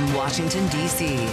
from Washington, D.C.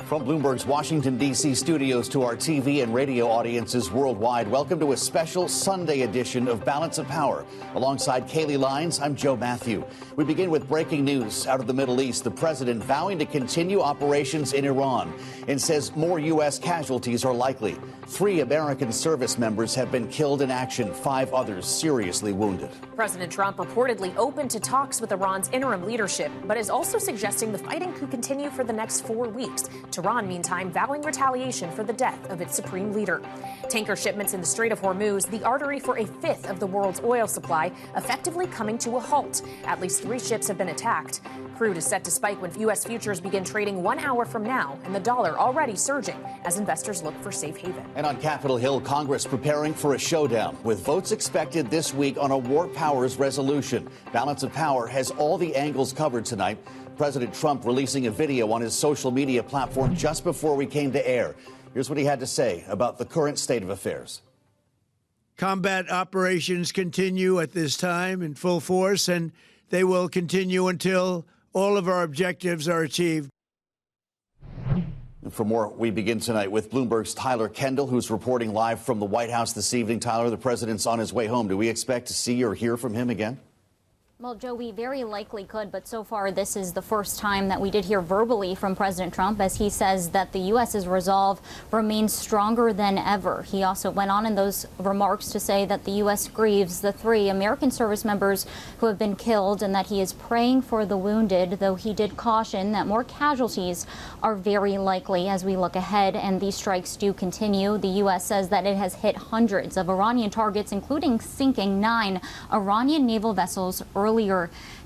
From Bloomberg's Washington, D.C. studios to our TV and radio audiences worldwide, welcome to a special Sunday edition of Balance of Power. Alongside Kaylee Lyons, I'm Joe Matthew. We begin with breaking news out of the Middle East. The president vowing to continue operations in Iran and says more U.S. casualties are likely. 3 American service members have been killed in action, 5 others seriously wounded. President Trump reportedly open to talks with Iran's interim leadership, but is also suggesting the fighting could continue for the next 4 weeks. Tehran, meantime, vowing retaliation for the death of its supreme leader. Tanker shipments in the Strait of Hormuz, the artery for a fifth of the world's oil supply, effectively coming to a halt. At least 3 ships have been attacked. Crude is set to spike when U.S. futures begin trading 1 hour from now, and the dollar already surging as investors look for safe haven. And on Capitol Hill, Congress preparing for a showdown, with votes expected this week on a War Powers resolution. Balance of Power has all the angles covered tonight. President Trump releasing a video on his social media platform just before we came to air. Here's what he had to say about the current state of affairs. Combat operations continue at this time in full force, and they will continue until all of our objectives are achieved. And for more, we begin tonight with Bloomberg's Tyler Kendall, who's reporting live from the White House this evening. Tyler, the president's on his way home. Do we expect to see or hear from him again? Well, Joe, we very likely could, but so far this is the first time that we did hear verbally from President Trump, as he says that the U.S.'s resolve remains stronger than ever. He also went on in those remarks to say that the U.S. grieves the 3 American service members who have been killed and that he is praying for the wounded, though he did caution that more casualties are very likely as we look ahead and these strikes do continue. The U.S. says that it has hit hundreds of Iranian targets, including sinking 9 Iranian naval vessels earlier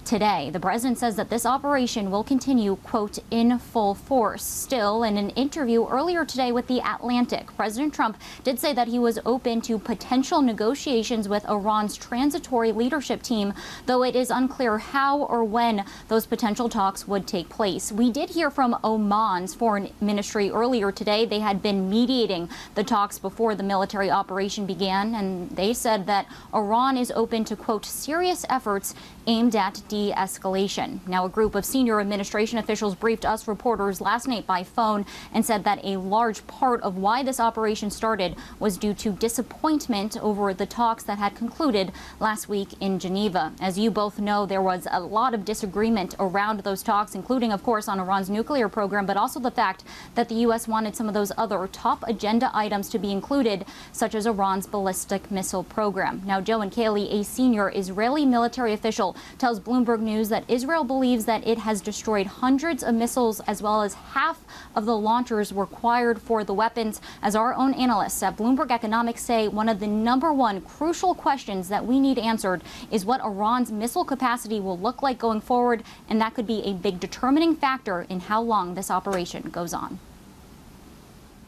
today. The president says that this operation will continue, quote, in full force. Still, in an interview earlier today with The Atlantic, President Trump did say that he was open to potential negotiations with Iran's transitory leadership team, though it is unclear how or when those potential talks would take place. We did hear from Oman's foreign ministry earlier today. They had been mediating the talks before the military operation began, and they said that Iran is open to, quote, serious efforts aimed at de-escalation. Now, a group of senior administration officials briefed us reporters last night by phone and said that a large part of why this operation started was due to disappointment over the talks that had concluded last week in Geneva. As you both know, there was a lot of disagreement around those talks, including, of course, on Iran's nuclear program, but also the fact that the U.S. wanted some of those other top agenda items to be included, such as Iran's ballistic missile program. Now, Joe and Kaylee, a senior Israeli military official, tells Bloomberg News that Israel believes that it has destroyed hundreds of missiles as well as half of the launchers required for the weapons. As our own analysts at Bloomberg Economics say, one of the #1 crucial questions that we need answered is what Iran's missile capacity will look like going forward, and that could be a big determining factor in how long this operation goes on.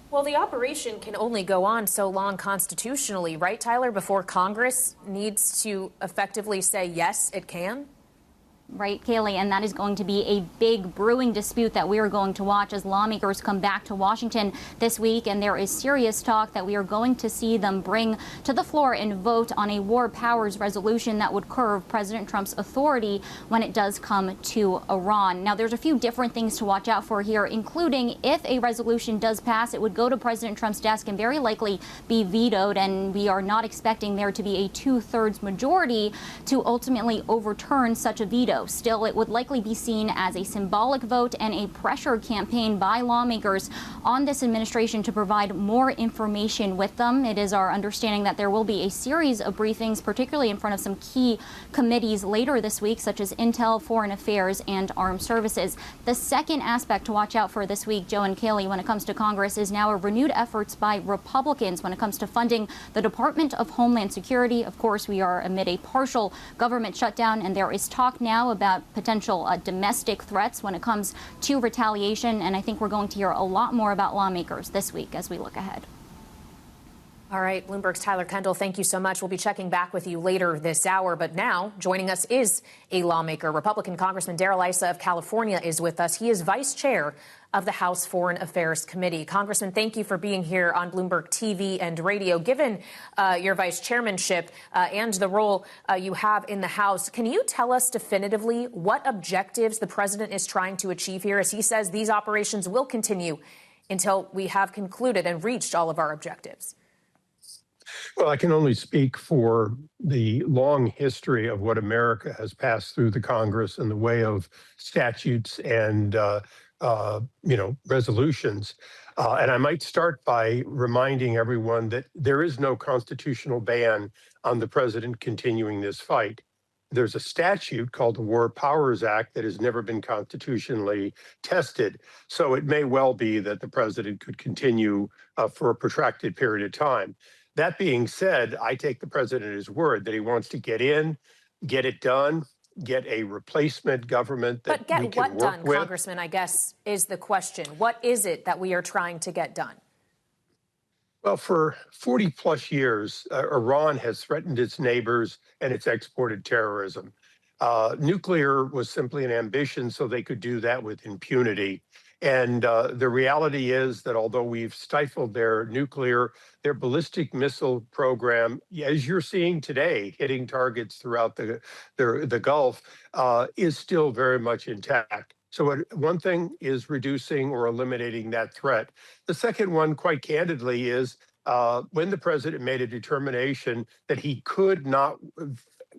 Well, the operation can only go on so long constitutionally, right, Tyler, before Congress needs to effectively say, yes, it can? Right, Kaylee, and that is going to be a big brewing dispute that we are going to watch as lawmakers come back to Washington this week, and there is serious talk that we are going to see them bring to the floor and vote on a War Powers resolution that would curb President Trump's authority when it does come to Iran. Now, there's a few different things to watch out for here, including if a resolution does pass, it would go to President Trump's desk and very likely be vetoed, and we are not expecting there to be a 2/3 majority to ultimately overturn such a veto. Still, it would likely be seen as a symbolic vote and a pressure campaign by lawmakers on this administration to provide more information with them. It is our understanding that there will be a series of briefings, particularly in front of some key committees later this week, such as Intel, Foreign Affairs, and Armed Services. The second aspect to watch out for this week, Joe and Kaylee, when it comes to Congress, is now a renewed efforts by Republicans when it comes to funding the Department of Homeland Security. Of course, we are amid a partial government shutdown, and there is talk now about potential domestic threats when it comes to retaliation, and I think we're going to hear a lot more about lawmakers this week as we look ahead. All right, Bloomberg's Tyler Kendall, thank you so much. We'll be checking back with you later this hour. But now joining us is a lawmaker. Republican Congressman Darrell Issa of California is with us. He is vice chair of the House Foreign Affairs Committee. Congressman, thank you for being here on Bloomberg TV and radio. Given your vice chairmanship and the role you have in the House, can you tell us definitively what objectives the president is trying to achieve here, as he says these operations will continue until we have concluded and reached all of our objectives? Well, I can only speak for the long history of what America has passed through the Congress in the way of statutes and, resolutions. And I might start by reminding everyone that there is no constitutional ban on the president continuing this fight. There's a statute called the War Powers Act that has never been constitutionally tested. So it may well be that the president could continue for a protracted period of time. That being said, I take the president at his word that he wants to get in, get it done, get a replacement government that we can work with. But get what done, Congressman, I guess, is the question. What is it that we are trying to get done? Well, for 40 plus years, Iran has threatened its neighbors and it's exported terrorism. Nuclear was simply an ambition so they could do that with impunity. And the reality is that although we've stifled their ballistic missile program, as you're seeing today, hitting targets throughout the Gulf, is still very much intact. So one thing is reducing or eliminating that threat. The second one, quite candidly, is when the president made a determination that he could not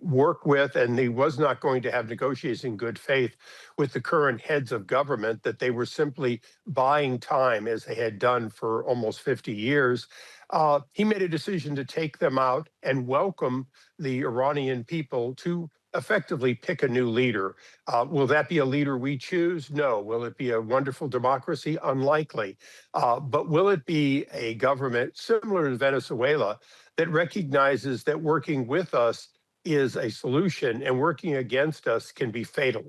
work with and he was not going to have negotiations in good faith with the current heads of government, that they were simply buying time as they had done for almost 50 years. He made a decision to take them out and welcome the Iranian people to effectively pick a new leader. Will that be a leader we choose? No. Will it be a wonderful democracy? Unlikely. But will it be a government similar to Venezuela that recognizes that working with us is a solution and working against us can be fatal?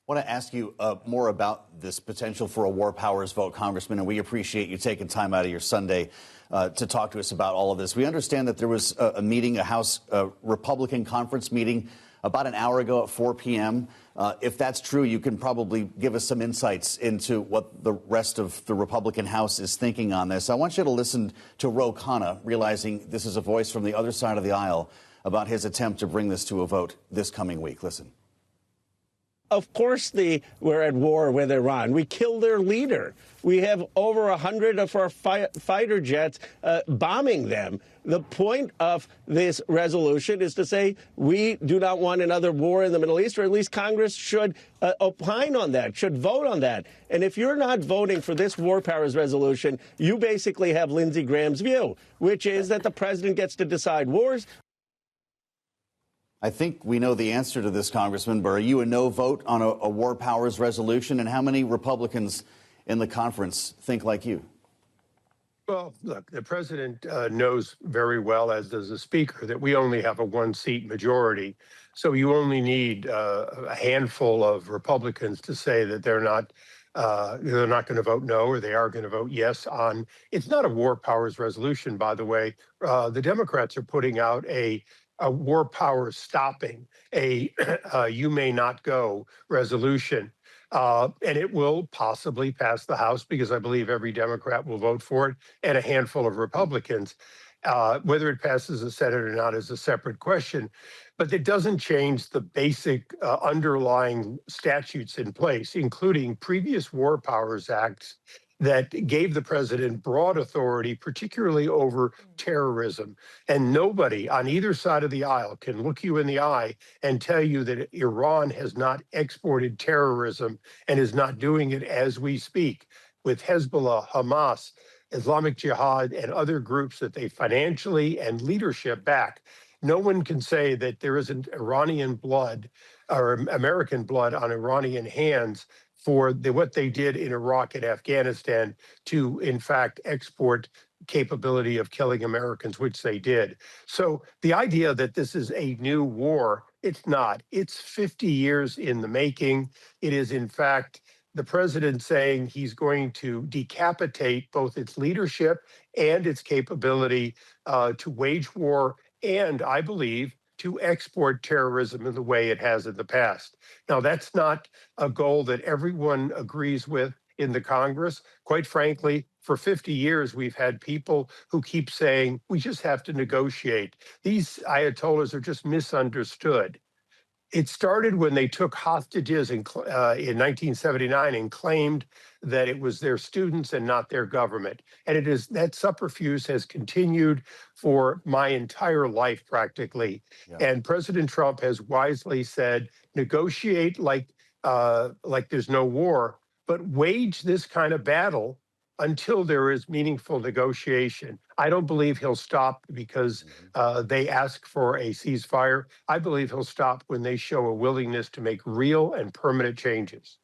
I want to ask you more about this potential for a war powers vote, Congressman, and we appreciate you taking time out of your Sunday to talk to us about all of this. We understand that there was a meeting, a House Republican conference meeting about an hour ago at 4 p.m. If that's true, you can probably give us some insights into what the rest of the Republican House is thinking on this. I want you to listen to Ro Khanna, realizing this is a voice from the other side of the aisle about his attempt to bring this to a vote this coming week. Listen. Of course we're at war with Iran. We killed their leader. We have over 100 of our fighter jets bombing them. The point of this resolution is to say we do not want another war in the Middle East, or at least Congress should opine on that, should vote on that. And if you're not voting for this war powers resolution, you basically have Lindsey Graham's view, which is that the president gets to decide wars. I think we know the answer to this, Congressman, but are you a no vote on a war powers resolution? And how many Republicans in the conference think like you? Well, look, the president knows very well, as does the speaker, that we only have a one-seat majority. So you only need a handful of Republicans to say that they're not going to vote no, or they are going to vote yes on. It's not a war powers resolution, by the way. The Democrats are putting out a war powers stopping, a you may not go resolution. And it will possibly pass the House because I believe every Democrat will vote for it and a handful of Republicans. Whether it passes the Senate or not is a separate question. But it doesn't change the basic underlying statutes in place, including previous war powers acts that gave the president broad authority, particularly over terrorism. And nobody on either side of the aisle can look you in the eye and tell you that Iran has not exported terrorism and is not doing it as we speak with Hezbollah, Hamas, Islamic Jihad, and other groups that they financially and leadership back. No one can say that there isn't Iranian blood or American blood on Iranian hands for what they did in Iraq and Afghanistan to, in fact, export capability of killing Americans, which they did. So the idea that this is a new war, it's not. It's 50 years in the making. It is, in fact, the president saying he's going to decapitate both its leadership and its capability to wage war, and I believe to export terrorism in the way it has in the past. Now, that's not a goal that everyone agrees with in the Congress. Quite frankly, for 50 years, we've had people who keep saying, we just have to negotiate. These Ayatollahs are just misunderstood. It started when they took hostages in 1979 and claimed that it was their students and not their government. And it is that subterfuge has continued for my entire life, practically. Yeah. And President Trump has wisely said, negotiate like there's no war, but wage this kind of battle until there is meaningful negotiation. I don't believe he'll stop because they ask for a ceasefire. I believe he'll stop when they show a willingness to make real and permanent changes.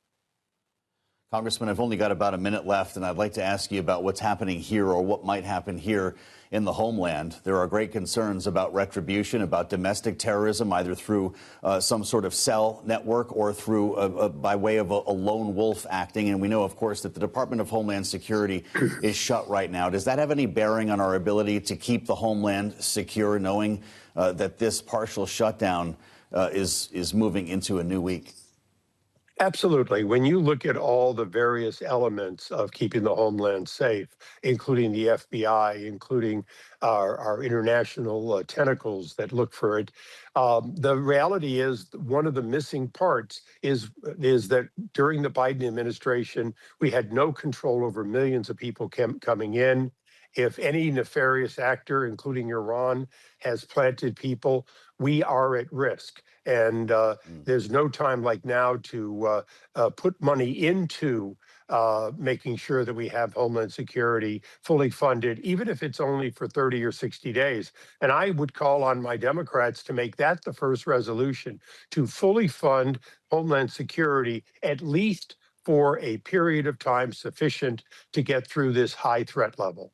Congressman, I've only got about a minute left, and I'd like to ask you about what's happening here or what might happen here in the homeland. There are great concerns about retribution, about domestic terrorism, either through some sort of cell network or through by way of a lone wolf acting. And we know, of course, that the Department of Homeland Security is shut right now. Does that have any bearing on our ability to keep the homeland secure, knowing that this partial shutdown is moving into a new week? Absolutely. When you look at all the various elements of keeping the homeland safe, including the FBI, including our international tentacles that look for it, the reality is one of the missing parts is that during the Biden administration, we had no control over millions of people coming in. If any nefarious actor, including Iran, has planted people, we are at risk. And there's no time like now to put money into making sure that we have Homeland Security fully funded, even if it's only for 30 or 60 days. And I would call on my Democrats to make that the first resolution, to fully fund Homeland Security, at least for a period of time sufficient to get through this high threat level.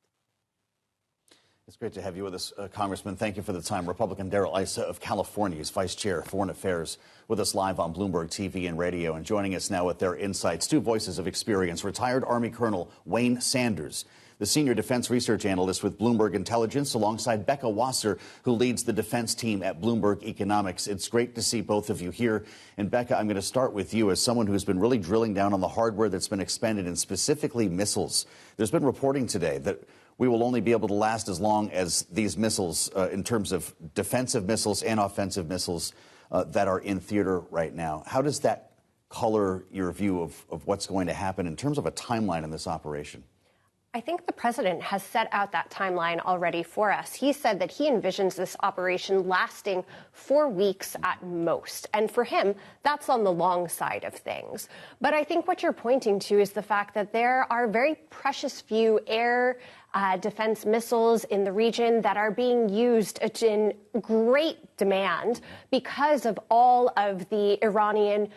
It's great to have you with us, Congressman. Thank you for the time. Republican Darrell Issa of California is Vice Chair of Foreign Affairs, with us live on Bloomberg TV and radio. And joining us now with their insights, two voices of experience, retired Army Colonel Wayne Sanders, the Senior Defense Research Analyst with Bloomberg Intelligence, alongside Becca Wasser, who leads the defense team at Bloomberg Economics. It's great to see both of you here. And Becca, I'm going to start with you as someone who's been really drilling down on the hardware that's been expended, and specifically missiles. There's been reporting today that we will only be able to last as long as these missiles, in terms of defensive missiles and offensive missiles that are in theater right now. How does that color your view of what's going to happen in terms of a timeline in this operation? I think the president has set out that timeline already for us. He said that he envisions this operation lasting 4 weeks at most. And for him, that's on the long side of things. But I think what you're pointing to is the fact that there are very precious few air defense missiles in the region that are being used in great demand because of all of the Iranian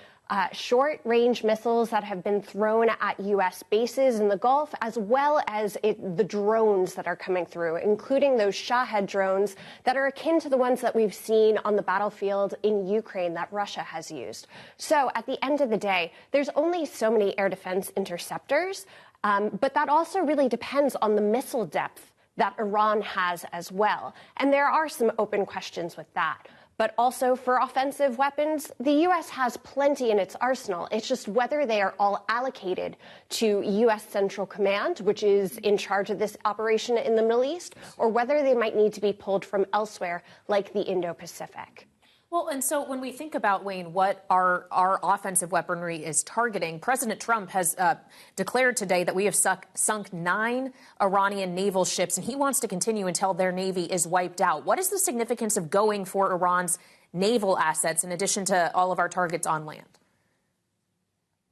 short-range missiles that have been thrown at U.S. bases in the Gulf, as well as the drones that are coming through, including those Shahed drones that are akin to the ones that we've seen on the battlefield in Ukraine that Russia has used. So at the end of the day, there's only so many air defense interceptors, but that also really depends on the missile depth that Iran has as well. And there are some open questions with that. But also for offensive weapons, the U.S. has plenty in its arsenal. It's just whether they are all allocated to U.S. Central Command, which is in charge of this operation in the Middle East, or whether they might need to be pulled from elsewhere, like the Indo-Pacific. Well, and so when we think about, Wayne, what our offensive weaponry is targeting, President Trump has declared today that we have sunk 9 Iranian naval ships, and he wants to continue until their navy is wiped out. What is the significance of going for Iran's naval assets in addition to all of our targets on land?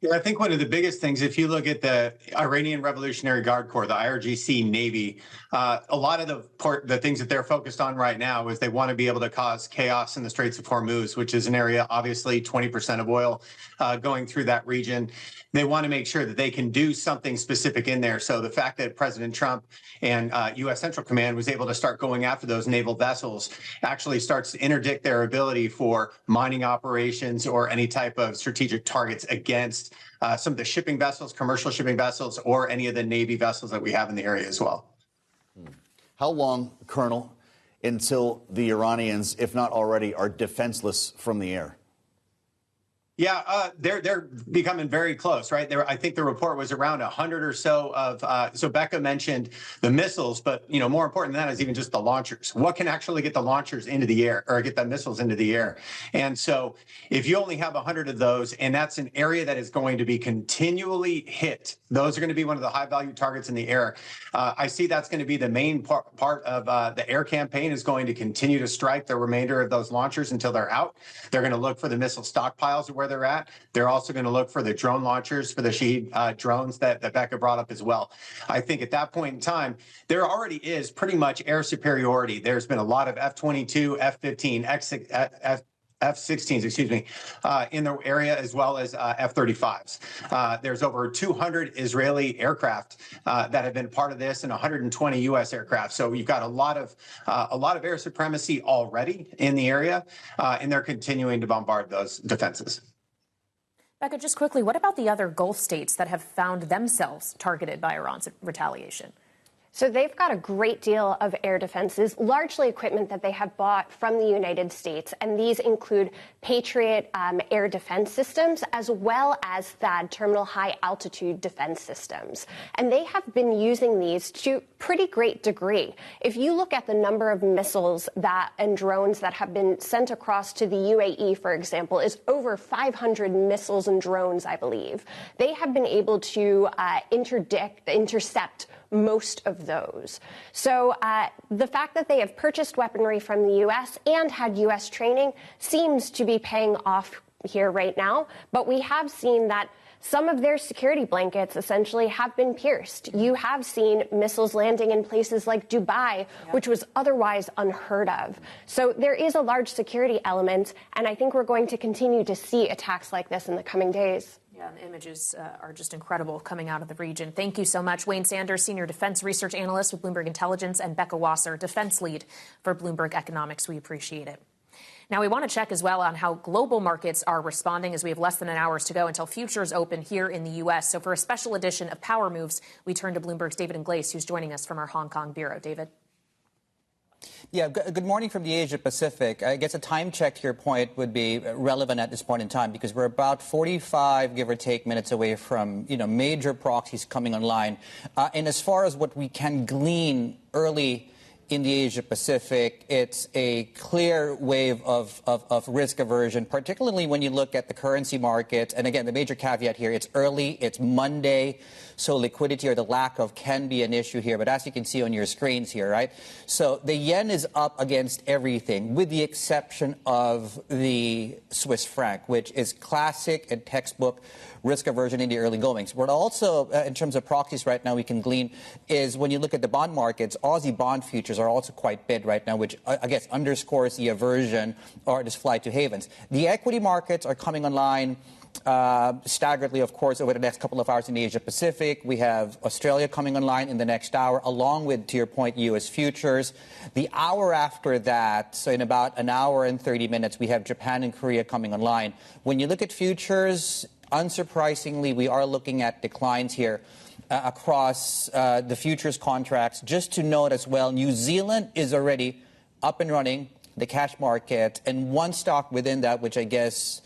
Yeah, I think one of the biggest things, if you look at the Iranian Revolutionary Guard Corps, the IRGC Navy, a lot of the things that they're focused on right now is they want to be able to cause chaos in the Straits of Hormuz, which is an area, obviously 20% of oil going through that region. They want to make sure that they can do something specific in there. So the fact that President Trump and U.S. Central Command was able to start going after those naval vessels actually starts to interdict their ability for mining operations or any type of strategic targets against some of the shipping vessels, commercial shipping vessels, or any of the Navy vessels that we have in the area as well. How long, Colonel, until the Iranians, if not already, are defenseless from the air? Yeah, they're becoming very close, right? I think the report was around 100 or so of. So Becca mentioned the missiles, but more important than that is even just the launchers. What can actually get the launchers into the air or get the missiles into the air? And so, if you only have 100 of those, and that's an area that is going to be continually hit, those are going to be one of the high-value targets in the air. I see that's going to be the main part of the air campaign is going to continue to strike the remainder of those launchers until they're out. They're going to look for the missile stockpiles where they're at. They're also going to look for the drone launchers for the Shahed drones that Becca brought up as well. I think at that point in time, there already is pretty much air superiority. There's been a lot of F-22, F-15, F-16s, excuse me, in the area, as well as F-35s. There's over 200 Israeli aircraft that have been part of this, and 120 U.S. aircraft. So you've got a lot of air supremacy already in the area, and they're continuing to bombard those defenses. Becca, just quickly, what about the other Gulf states that have found themselves targeted by Iran's retaliation? So they've got a great deal of air defenses, largely equipment that they have bought from the United States. And these include Patriot air defense systems, as well as THAAD terminal high altitude defense systems. And they have been using these to pretty great degree. If you look at the number of missiles and drones that have been sent across to the UAE, for example, is over 500 missiles and drones, I believe. They have been able to intercept most of those. So the fact that they have purchased weaponry from the U.S. and had U.S. training seems to be paying off here right now. But we have seen that some of their security blankets essentially have been pierced. You have seen missiles landing in places like Dubai, which was otherwise unheard of. So there is a large security element, and I think we're going to continue to see attacks like this in the coming days. Yeah, the images are just incredible coming out of the region. Thank you so much. Wayne Sanders, Senior Defense Research Analyst with Bloomberg Intelligence, and Becca Wasser, Defense Lead for Bloomberg Economics. We appreciate it. Now, we want to check as well on how global markets are responding, as we have less than an hour to go until futures open here in the U.S. So for a special edition of Power Moves, we turn to Bloomberg's David Ingles, who's joining us from our Hong Kong bureau. David? Yeah, good morning from the Asia Pacific. I guess a time check to your point would be relevant at this point in time because we're about 45, give or take, minutes away from, major proxies coming online. And as far as what we can glean early in the Asia Pacific, it's a clear wave of risk aversion, particularly when you look at the currency markets. And again, the major caveat here, it's early, it's Monday, so liquidity or the lack of can be an issue here. But as you can see on your screens here, right? So the yen is up against everything, with the exception of the Swiss franc, which is classic and textbook risk aversion in the early goings. What also, in terms of proxies right now, we can glean is when you look at the bond markets, Aussie bond futures are also quite bid right now, which I guess underscores the aversion or this flight to havens. The equity markets are coming online staggeredly, of course, over the next couple of hours in the Asia Pacific. We have Australia coming online in the next hour, along with, to your point, U.S. futures. The hour after that, so in about an hour and 30 minutes, we have Japan and Korea coming online. When you look at futures, unsurprisingly, we are looking at declines here across the futures contracts. Just to note as well, New Zealand is already up and running, the cash market, and one stock within that, which I guess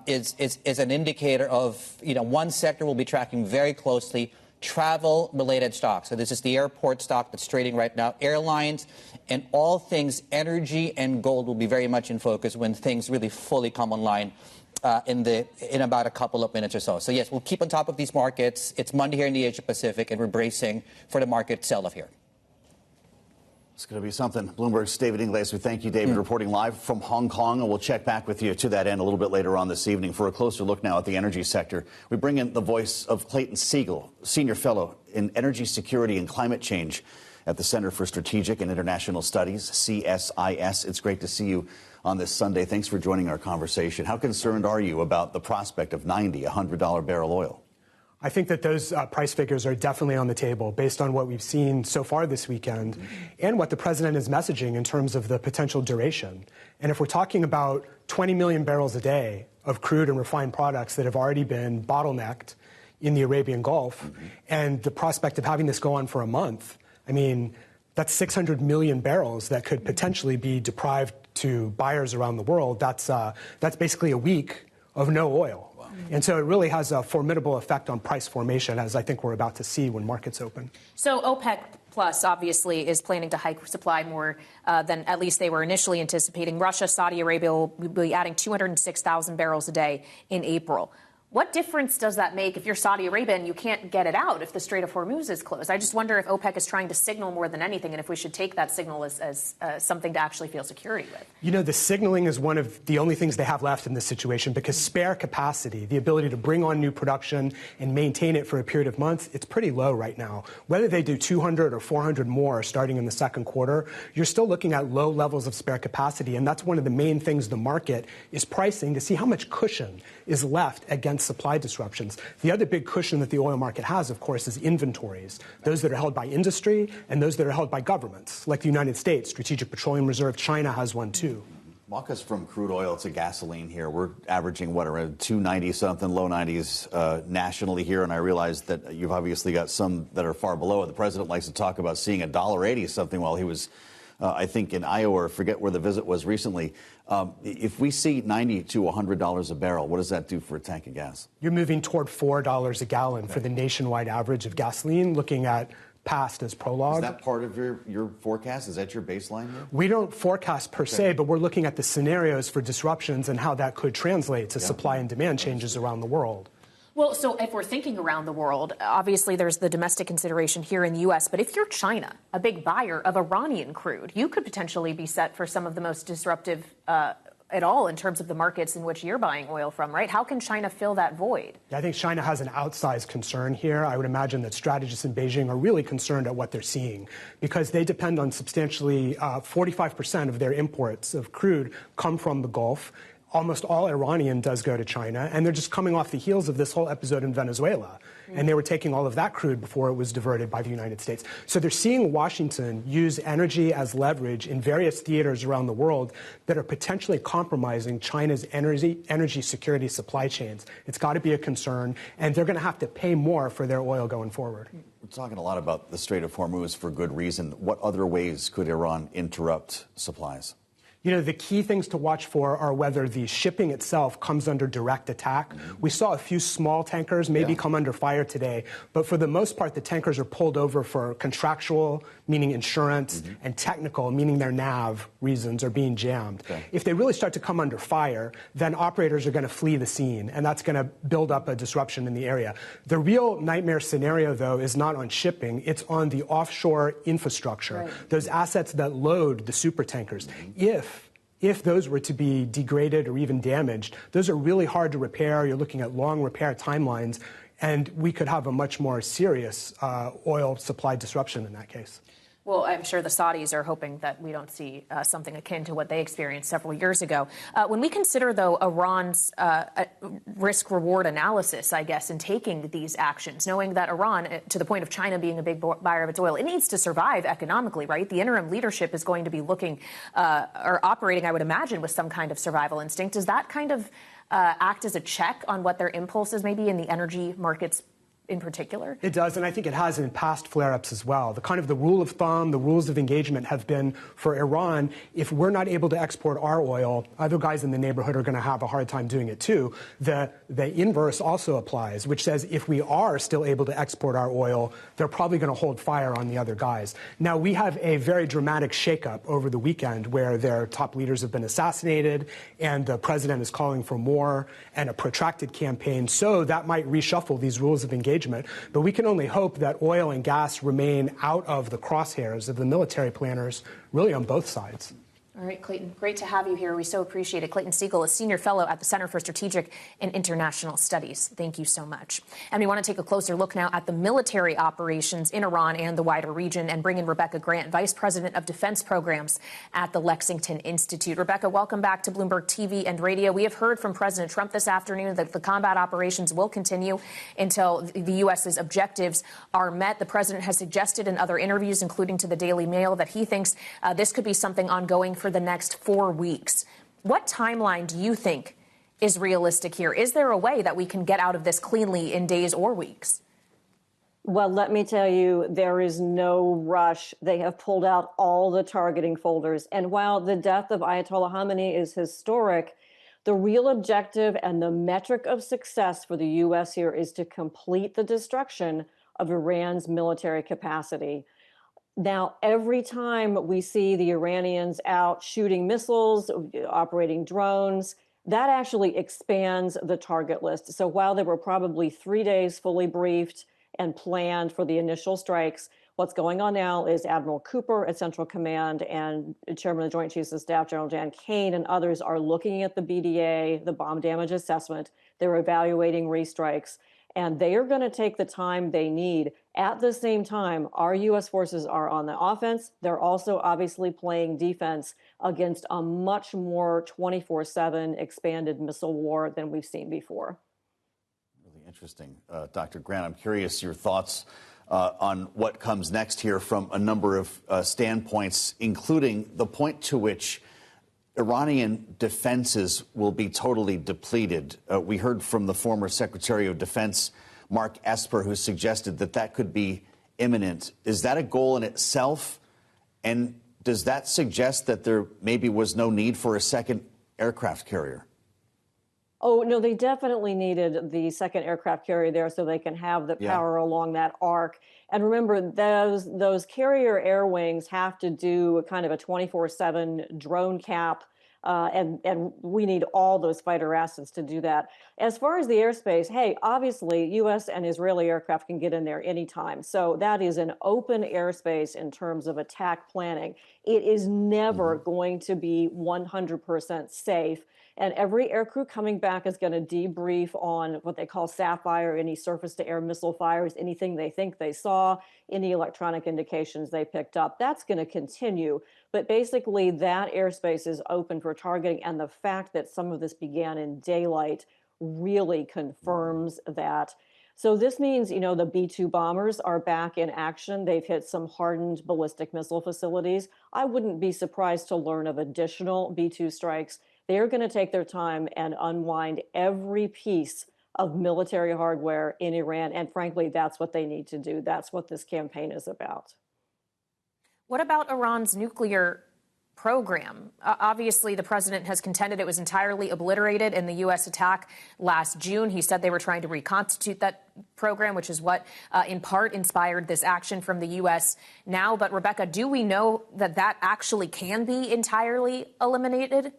is an indicator of, one sector we'll be tracking very closely, travel-related stocks. So this is the airport stock that's trading right now. Airlines and all things energy and gold will be very much in focus when things really fully come online in about a couple of minutes or so. So yes, we'll keep on top of these markets. It's Monday here in the Asia Pacific, and we're bracing for the market sell-off here. It's going to be something. Bloomberg's David Ingles. We thank you, David, reporting live from Hong Kong, and we'll check back with you to that end a little bit later on this evening for a closer look now at the energy sector. We bring in the voice of Clayton Siegel, Senior Fellow in Energy Security and Climate Change at the Center for Strategic and International Studies, CSIS. It's great to see you on this Sunday. Thanks for joining our conversation. How concerned are you about the prospect of $90, $100 barrel oil? I think that those price figures are definitely on the table based on what we've seen so far this weekend and what the president is messaging in terms of the potential duration. And if we're talking about 20 million barrels a day of crude and refined products that have already been bottlenecked in the Arabian Gulf, and the prospect of having this go on for a month, I mean, that's 600 million barrels that could potentially be deprived to buyers around the world. That's basically a week of no oil. Wow. And so it really has a formidable effect on price formation, as I think we're about to see when markets open. So OPEC Plus obviously is planning to hike supply more than at least they were initially anticipating. Russia, Saudi Arabia will be adding 206,000 barrels a day in April. What difference does that make if you're Saudi Arabia and you can't get it out if the Strait of Hormuz is closed? I just wonder if OPEC is trying to signal more than anything, and if we should take that signal as something to actually feel security with. You know, the signaling is one of the only things they have left in this situation, because spare capacity, the ability to bring on new production and maintain it for a period of months, it's pretty low right now. Whether they do 200 or 400 more starting in the second quarter, you're still looking at low levels of spare capacity, and that's one of the main things the market is pricing to see how much cushion is left against supply disruptions. The other big cushion that the oil market has, of course, is inventories, those that are held by industry and those that are held by governments, like the United States, Strategic Petroleum Reserve. China has one, too. Walk us from crude oil to gasoline here. We're averaging, what, around 290-something, low 90s nationally here, and I realize that you've obviously got some that are far below it. The president likes to talk about seeing $1.80-something while he was I think in Iowa, or forget where the visit was recently. If we see $90 to $100 a barrel, what does that do for a tank of gas? You're moving toward $4 a gallon for the nationwide average of gasoline, looking at past as prologue. Is that part of your forecast? Is that your baseline here? We don't forecast per se, but we're looking at the scenarios for disruptions and how that could translate to supply and demand changes around the world. Well, so if we're thinking around the world, obviously there's the domestic consideration here in the U.S., but if you're China, a big buyer of Iranian crude, you could potentially be set for some of the most disruptive at all in terms of the markets in which you're buying oil from, right? How can China fill that void? I think China has an outsized concern here. I would imagine that strategists in Beijing are really concerned at what they're seeing, because they depend on substantially 45% of their imports of crude come from the Gulf. Almost all Iranian does go to China, and they're just coming off the heels of this whole episode in Venezuela. And they were taking all of that crude before it was diverted by the United States. So they're seeing Washington use energy as leverage in various theaters around the world that are potentially compromising China's energy security supply chains. It's got to be a concern, and they're going to have to pay more for their oil going forward. We're talking a lot about the Strait of Hormuz for good reason. What other ways could Iran interrupt supplies? You know, the key things to watch for are whether the shipping itself comes under direct attack. We saw a few small tankers maybe come under fire today, but for the most part, the tankers are pulled over for contractual, meaning insurance, and technical, meaning their nav reasons, are being jammed. If they really start to come under fire, then operators are going to flee the scene, and that's going to build up a disruption in the area. The real nightmare scenario, though, is not on shipping. It's on the offshore infrastructure, those assets that load the super tankers. If those were to be degraded or even damaged, those are really hard to repair. You're looking at long repair timelines, and we could have a much more serious oil supply disruption in that case. Well, I'm sure the Saudis are hoping that we don't see something akin to what they experienced several years ago. When we consider, though, Iran's risk-reward analysis, I guess, in taking these actions, knowing that Iran, to the point of China being a big buyer of its oil, it needs to survive economically, right? The interim leadership is going to be looking or operating, I would imagine, with some kind of survival instinct. Does that kind of act as a check on what their impulses may be in the energy markets in particular? It does, and I think it has in past flare-ups as well. The kind of the rule of thumb, the rules of engagement have been for Iran, if we're not able to export our oil, other guys in the neighborhood are going to have a hard time doing it too. The inverse also applies, which says if we are still able to export our oil, they're probably going to hold fire on the other guys. Now, we have a very dramatic shakeup over the weekend where their top leaders have been assassinated, and the president is calling for more and a protracted campaign. So that might reshuffle these rules of engagement. But we can only hope that oil and gas remain out of the crosshairs of the military planners, really on both sides. All right, Clayton, great to have you here. We so appreciate it. Clayton Siegel is Senior Fellow at the Center for Strategic and International Studies. Thank you so much. And we want to take a closer look now at the military operations in Iran and the wider region and bring in Rebecca Grant, Vice President of Defense Programs at the Lexington Institute. Rebecca, welcome back to Bloomberg TV and radio. We have heard from President Trump this afternoon that the combat operations will continue until the U.S.'s objectives are met. The president has suggested in other interviews, including to the Daily Mail, that he thinks this could be something ongoing for the next 4 weeks. What timeline do you think is realistic here? Is there a way that we can get out of this cleanly in days or weeks? Well, let me tell you, there is no rush. They have pulled out all the targeting folders. And while the death of Ayatollah Khamenei is historic, the real objective and the metric of success for the U.S. here is to complete the destruction of Iran's military capacity. Now, every time we see the Iranians out shooting missiles, operating drones, that actually expands the target list. So while there were probably 3 days fully briefed and planned for the initial strikes, what's going on now is Admiral Cooper at Central Command and Chairman of the Joint Chiefs of Staff, General Dan Kane, and others are looking at the BDA, the bomb damage assessment. They're evaluating restrikes, and they are going to take the time they need. At the same time, our U.S. forces are on the offense. They're also obviously playing defense against a much more 24/7 expanded missile war than we've seen before. Really interesting. Dr. Grant, I'm curious your thoughts on what comes next here from a number of standpoints, including the point to which Iranian defenses will be totally depleted. We heard from the former Secretary of Defense, Mark Esper, who suggested that that could be imminent. Is that a goal in itself? And does that suggest that there maybe was no need for a second aircraft carrier? Oh, no, they definitely needed the second aircraft carrier there so they can have the power along that arc. And remember, those carrier air wings have to do a kind of a 24/7 drone cap. And we need all those fighter assets to do that. As far as the airspace, hey, obviously, U.S. and Israeli aircraft can get in there anytime. So that is an open airspace in terms of attack planning. It is never going to be 100% safe. And every aircrew coming back is going to debrief on what they call Sapphire, any surface-to-air missile fires, anything they think they saw, any electronic indications they picked up. That's going to continue. But basically, that airspace is open for targeting. And the fact that some of this began in daylight really confirms that. So this means, you know, the B-2 bombers are back in action. They've hit some hardened ballistic missile facilities. I wouldn't be surprised to learn of additional B-2 strikes. They're going to take their time and unwind every piece of military hardware in Iran. And frankly, that's what they need to do. That's what this campaign is about. What about Iran's nuclear program? Obviously, the president has contended it was entirely obliterated in the U.S. attack last June. He said they were trying to reconstitute that program, which is what in part inspired this action from the U.S. now. But Rebecca, do we know that that actually can be entirely eliminated?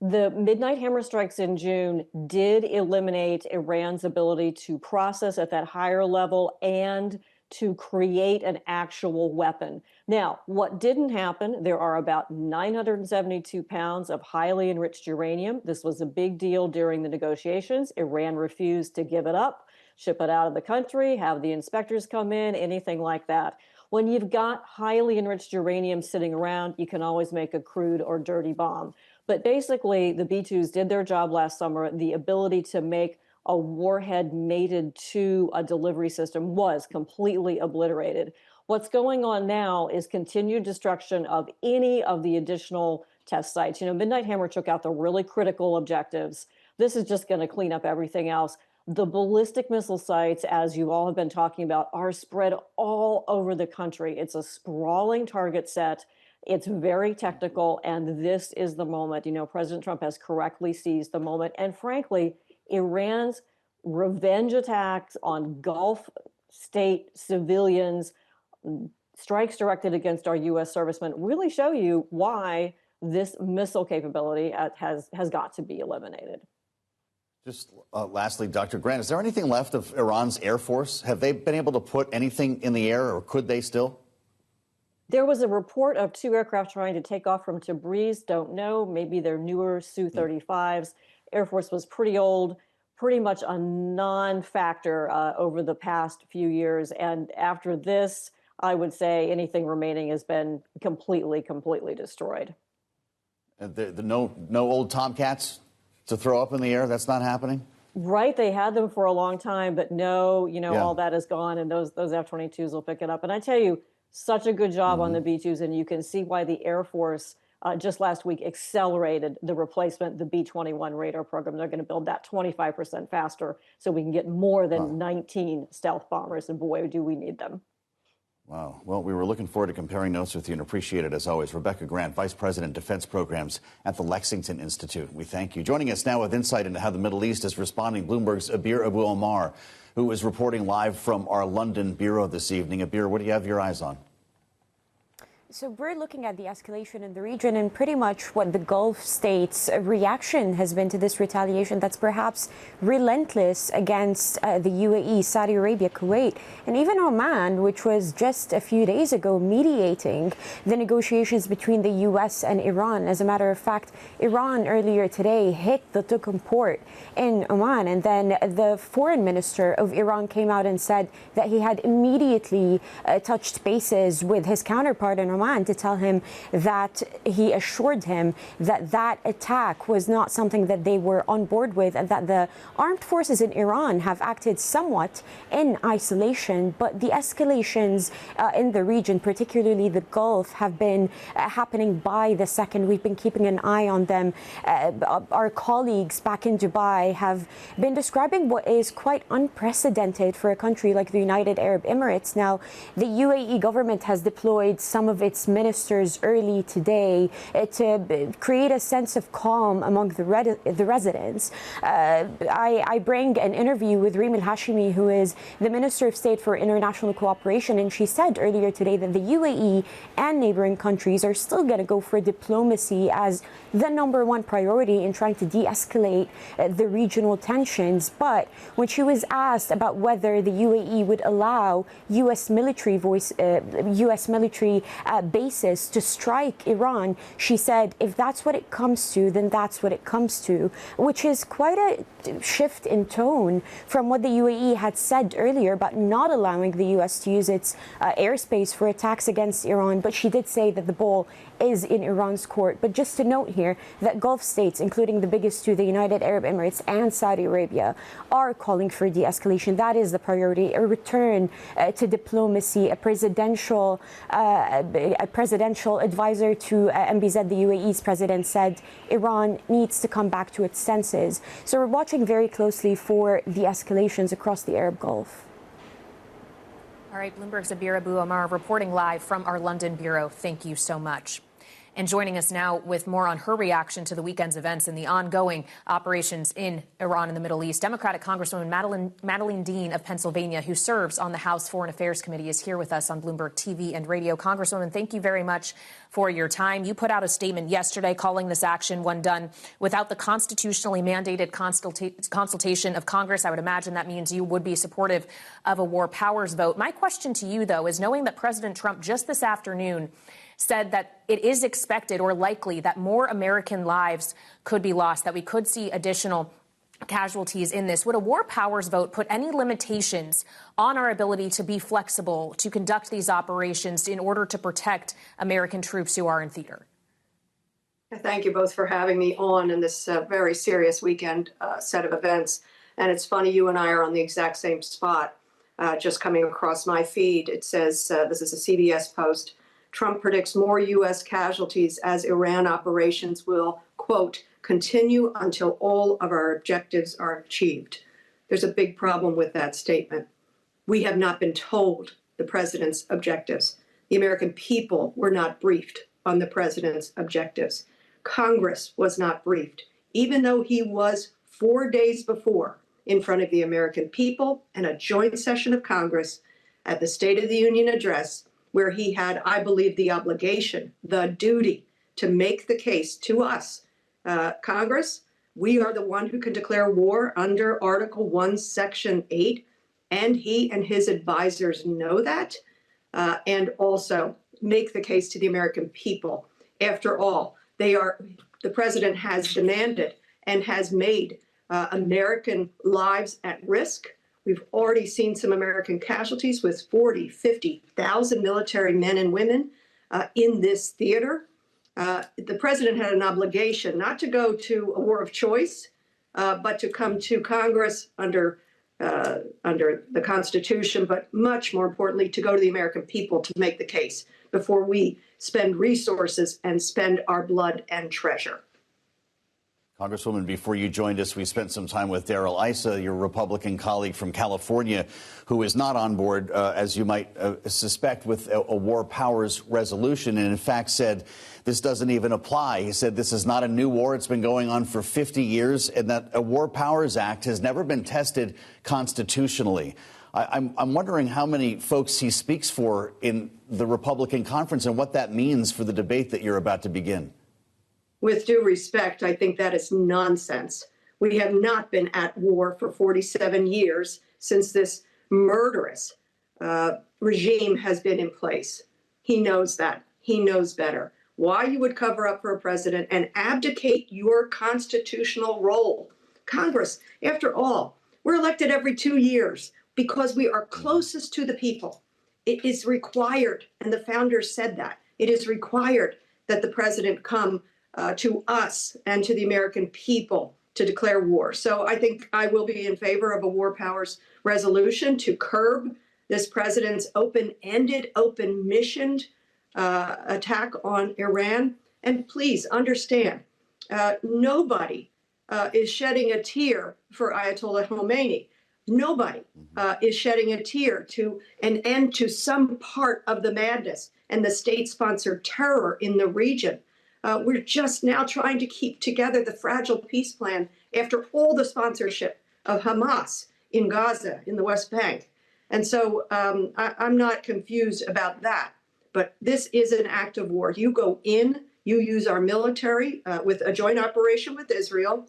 The midnight hammer strikes in June did eliminate Iran's ability to process at that higher level and to create an actual weapon. Now, what didn't happen, there are about 972 pounds of highly enriched uranium. This was a big deal during the negotiations. Iran refused to give it up, ship it out of the country, have the inspectors come in, anything like that. When you've got highly enriched uranium sitting around, you can always make a crude or dirty bomb. But basically, the B-2s did their job last summer. The ability to make a warhead mated to a delivery system was completely obliterated. What's going on now is continued destruction of any of the additional test sites. You know, Midnight Hammer took out the really critical objectives. This is just going to clean up everything else. The ballistic missile sites, as you all have been talking about, are spread all over the country. It's a sprawling target set. It's very technical, and this is the moment. You know, President Trump has correctly seized the moment. And frankly, Iran's revenge attacks on Gulf state civilians, strikes directed against our U.S. servicemen, really show you why this missile capability has got to be eliminated. Just lastly, Dr. Grant, is there anything left of Iran's Air Force? Have they been able to put anything in the air, or could they still? There was a report of 2 aircraft trying to take off from Tabriz. Don't know. Maybe they're newer Su-35s. Air Force was pretty old, pretty much a non-factor over the past few years. And after this, I would say anything remaining has been completely destroyed. No old Tomcats to throw up in the air? That's not happening? Right. They had them for a long time, but no, Yeah. all that is gone, and those F-22s will pick it up. And I tell you, such a good job on the B-2s, and you can see why the Air Force just last week accelerated the replacement, the B-21 radar program. They're going to build that 25% faster so we can get more than 19 stealth bombers, and boy, do we need them. Wow. Well, we were looking forward to comparing notes with you and appreciate it as always. Rebecca Grant, Vice President, Defense Programs at the Lexington Institute. We thank you. Joining us now with insight into how the Middle East is responding, Bloomberg's Abir Abu Omar, who is reporting live from our London bureau this evening. Abir, what do you have your eyes on? So we're looking at the escalation in the region and pretty much what the Gulf states' reaction has been to this retaliation that's perhaps relentless against the UAE, Saudi Arabia, Kuwait, and even Oman, which was just a few days ago mediating the negotiations between the U.S. and Iran. As a matter of fact, Iran earlier today hit the Tukum port in Oman, and then the foreign minister of Iran came out and said that he had immediately touched bases with his counterpart in Oman to tell him that he assured him that that attack was not something that they were on board with, and that the armed forces in Iran have acted somewhat in isolation. But the escalations in the region, particularly the Gulf, have been happening by the second. We've been keeping an eye on them. Our colleagues back in Dubai have been describing what is quite unprecedented for a country like the United Arab Emirates. Now, the UAE government has deployed some of its ministers early today to create a sense of calm among the residents. I bring an interview with Reem al-Hashimi, who is the Minister of State for International Cooperation, and she said earlier today that the UAE and neighboring countries are still going to go for diplomacy as the #1 priority in trying to de-escalate the regional tensions. But when she was asked about whether the UAE would allow U.S. military bases to strike Iran, she said, if that's what it comes to, then that's what it comes to, which is quite a shift in tone from what the UAE had said earlier about not allowing the U.S. to use its airspace for attacks against Iran. But she did say that the ball is in Iran's court. But just to note here that Gulf states, including the biggest two, the United Arab Emirates and Saudi Arabia, are calling for de-escalation. That is the priority. A return to diplomacy. A presidential advisor to MBZ, the UAE's president, said Iran needs to come back to its senses. So we're watching very closely for the escalations across the Arab Gulf. All right, Bloomberg's Abir Abu Omar reporting live from our London bureau. Thank you so much. And joining us now with more on her reaction to the weekend's events and the ongoing operations in Iran and the Middle East, Democratic Congresswoman Madeleine Dean of Pennsylvania, who serves on the House Foreign Affairs Committee, is here with us on Bloomberg TV and radio. Congresswoman, thank you very much for your time. You put out a statement yesterday calling this action one done without the constitutionally mandated consultation of Congress. I would imagine that means you would be supportive of a war powers vote. My question to you, though, is knowing that President Trump just this afternoon said that it is expected or likely that more American lives could be lost, that we could see additional casualties in this. Would a war powers vote put any limitations on our ability to be flexible, to conduct these operations in order to protect American troops who are in theater? Thank you both for having me on in this very serious weekend set of events. And it's funny, you and I are on the exact same spot. Just coming across my feed, it says, this is a CBS post, Trump predicts more U.S. casualties as Iran operations will, quote, continue until all of our objectives are achieved. There's a big problem with that statement. We have not been told the president's objectives. The American people were not briefed on the president's objectives. Congress was not briefed, even though he was 4 days before in front of the American people in a joint session of Congress at the State of the Union address, where he had, I believe, the obligation, the duty to make the case to us. Congress, we are the one who can declare war under Article 1, Section 8, and he and his advisors know that. and also make the case to the American people. After all, the president has demanded and has made American lives at risk. We've already seen some American casualties with 40, 50,000 military men and women in this theater. The president had an obligation not to go to a war of choice, but to come to Congress under the Constitution, but much more importantly, to go to the American people to make the case before we spend resources and spend our blood and treasure. Congresswoman, before you joined us, we spent some time with Darrell, Issa, your Republican colleague from California, who is not on board, as you might suspect, with a war powers resolution, and in fact said this doesn't even apply. He said this is not a new war. It's been going on for 50 years, and that a War Powers Act has never been tested constitutionally. I'm wondering how many folks he speaks for in the Republican conference and what that means for the debate that you're about to begin. With due respect, I think that is nonsense. We have not been at war for 47 years since this murderous regime has been in place. He knows that. He knows better. Why you would cover up for a president and abdicate your constitutional role. Congress, after all, we're elected every 2 years because we are closest to the people. It is required, and the founders said that, it is required that the president come to us and to the American people to declare war. So I think I will be in favor of a war powers resolution to curb this president's open-ended, open-missioned attack on Iran. And please understand, nobody is shedding a tear for Ayatollah Khomeini. Nobody is shedding a tear to an end to some part of the madness and the state-sponsored terror in the region. We're just now trying to keep together the fragile peace plan after all the sponsorship of Hamas in Gaza, in the West Bank. And so I'm not confused about that. But this is an act of war. You go in, you use our military with a joint operation with Israel.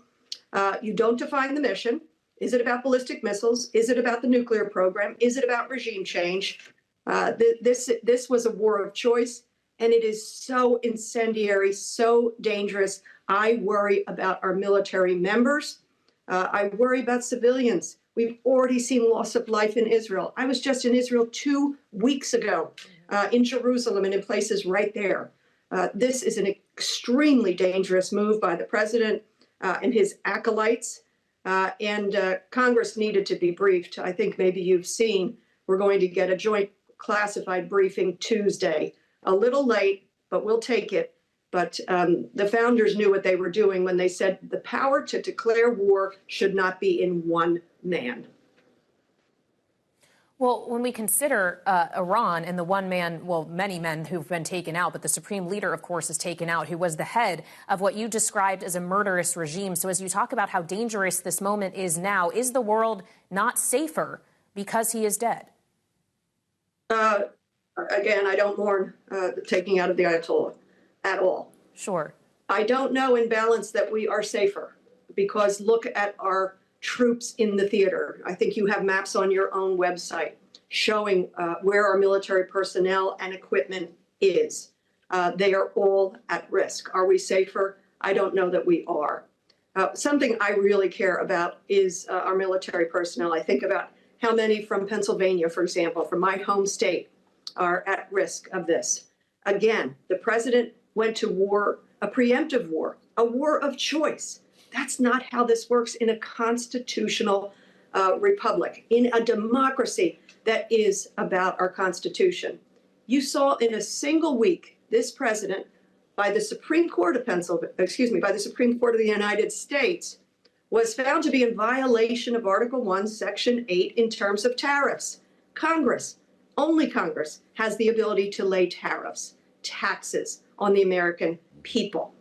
You don't define the mission. Is it about ballistic missiles? Is it about the nuclear program? Is it about regime change? This was a war of choice. And it is so incendiary, so dangerous. I worry about our military members. I worry about civilians. We've already seen loss of life in Israel. I was just in Israel 2 weeks ago, in Jerusalem and in places right there. This is an extremely dangerous move by the president and his acolytes. And Congress needed to be briefed. I think maybe you've seen we're going to get a joint classified briefing Tuesday. A little late, but we'll take it. But the founders knew what they were doing when they said the power to declare war should not be in one man. Well, when we consider Iran and the one man, well, many men who've been taken out, but the supreme leader, of course, is taken out, who was the head of what you described as a murderous regime. So as you talk about how dangerous this moment is now, is the world not safer because he is dead? Again, I don't mourn the taking out of the Ayatollah at all. Sure. I don't know in balance that we are safer because look at our troops in the theater. I think you have maps on your own website showing where our military personnel and equipment is. They are all at risk. Are we safer? I don't know that we are. Something I really care about is our military personnel. I think about how many from Pennsylvania, for example, from my home state, are at risk of this. Again, the president went to war, a preemptive war, a war of choice. That's not how this works in a constitutional republic, in a democracy that is about our Constitution. You saw in a single week, this president, by the Supreme Court of by the Supreme Court of the United States, was found to be in violation of Article 1, Section 8 in terms of tariffs. Congress, only Congress, has the ability to lay tariffs, taxes on the American people.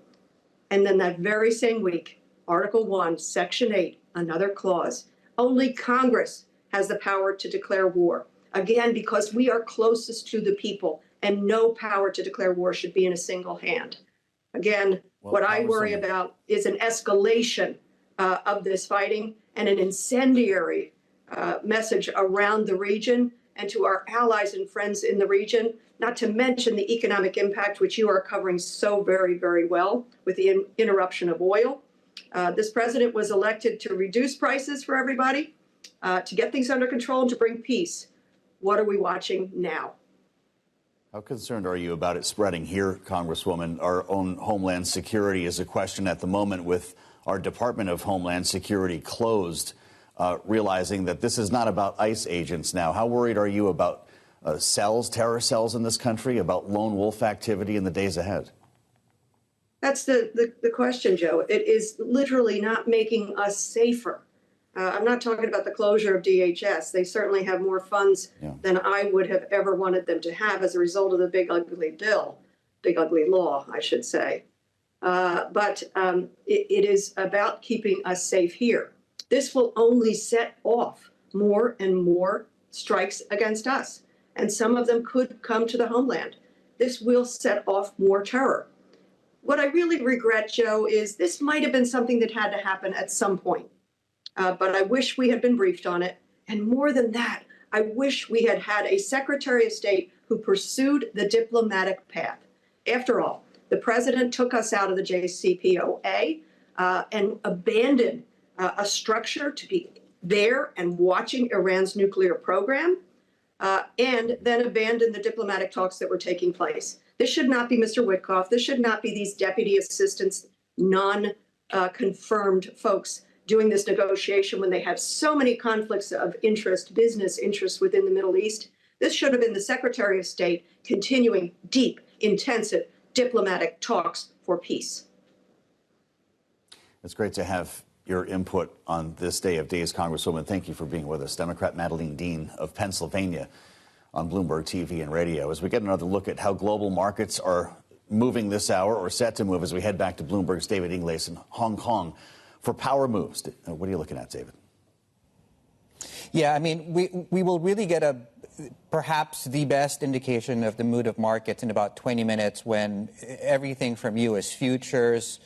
And then that very same week, Article 1, Section 8, another clause, only Congress has the power to declare war. Again, because we are closest to the people and no power to declare war should be in a single hand. Again, what I worry about is an escalation of this fighting and an incendiary message around the region and to our allies and friends in the region, not to mention the economic impact, which you are covering so very, very well with the interruption of oil. This president was elected to reduce prices for everybody, to get things under control, and to bring peace. What are we watching now? How concerned are you about it spreading here, Congresswoman? Our own Homeland Security is a question at the moment with our Department of Homeland Security closed, realizing that this is not about ICE agents now. How worried are you about cells, terror cells in this country, about lone wolf activity in the days ahead? That's the question, Joe. It is literally not making us safer. I'm not talking about the closure of DHS. They certainly have more funds than I would have ever wanted them to have as a result of the big ugly bill, big ugly law, I should say. But it is about keeping us safe here. This will only set off more and more strikes against us, and some of them could come to the homeland. This will set off more terror. What I really regret, Joe, is this might have been something that had to happen at some point. But I wish we had been briefed on it. And more than that, I wish we had had a Secretary of State who pursued the diplomatic path. After all, the president took us out of the JCPOA and abandoned a structure to be there and watching Iran's nuclear program, and then abandoned the diplomatic talks that were taking place. This should not be Mr. Witkoff. This should not be these deputy assistants, non-confirmed folks doing this negotiation when they have so many conflicts of interest, business interests within the Middle East. This should have been the Secretary of State continuing deep, intensive diplomatic talks for peace. It's great to have your input on this day of days, Congresswoman. Thank you for being with us. Democrat Madeleine Dean of Pennsylvania on Bloomberg TV and radio. As we get another look at how global markets are moving this hour, or set to move, as we head back to Bloomberg's David Ingles in Hong Kong for power moves. What are you looking at, David? Yeah, I mean, we will really get perhaps the best indication of the mood of markets in about 20 minutes when everything from U.S. futures,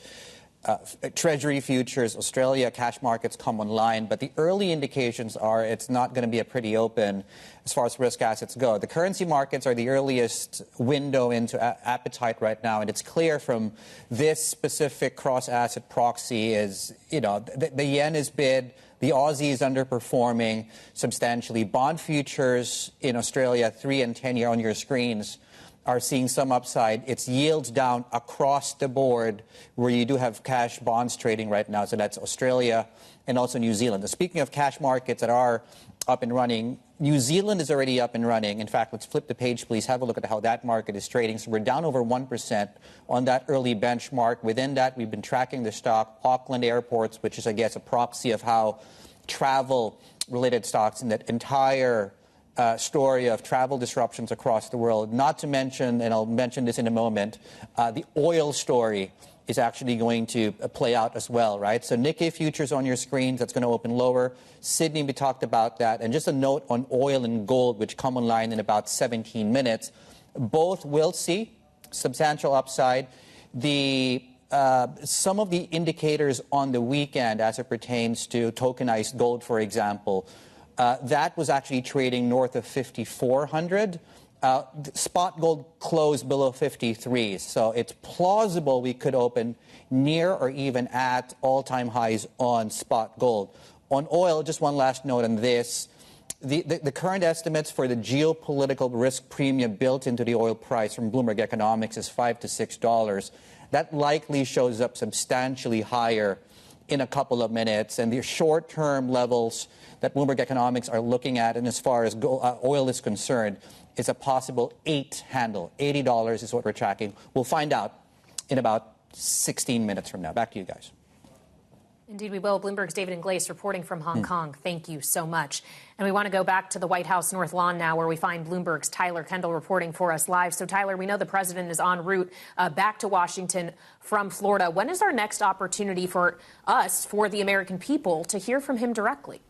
Treasury futures, Australia cash markets come online. But the early indications are it's not going to be a pretty open as far as risk assets go. The currency markets are the earliest window into appetite right now. And it's clear from this specific cross-asset proxy is, you know, the yen is bid. The Aussie is underperforming substantially. Bond futures in Australia, 3 and 10-year on your screens, are seeing some upside. It's yields down across the board where you do have cash bonds trading right now. So that's Australia and also New Zealand. Speaking of cash markets that are up and running, New Zealand is already up and running. In fact, let's flip the page, please. Have a look at how that market is trading. So we're down over 1% on that early benchmark. Within that, we've been tracking the stock, Auckland Airports, which is, I guess, a proxy of how travel-related stocks in that entire story of travel disruptions across the world. Not to mention, and I'll mention this in a moment, the oil story is actually going to play out as well, right? So Nikkei futures on your screens, that's going to open lower. Sydney, we talked about that. And just a note on oil and gold, which come online in about 17 minutes. Both will see substantial upside. Some of the indicators on the weekend as it pertains to tokenized gold, for example, that was actually trading north of 5,400. Spot gold closed below 53, so it's plausible we could open near or even at all-time highs on spot gold. On oil, just one last note on this. The current estimates for the geopolitical risk premium built into the oil price from Bloomberg Economics is $5 to $6. That likely shows up substantially higher in a couple of minutes, and the short-term levels that Bloomberg Economics are looking at, and as far as oil is concerned, is a possible 8 handle. $80 is what we're tracking. We'll find out in about 16 minutes from now. Back to you guys. Indeed, we will. Bloomberg's David Ingles reporting from Hong Kong. Thank you so much. And we want to go back to the White House North Lawn now, where we find Bloomberg's Tyler Kendall reporting for us live. So, Tyler, we know the president is en route back to Washington from Florida. When is our next opportunity for us, for the American people, to hear from him directly?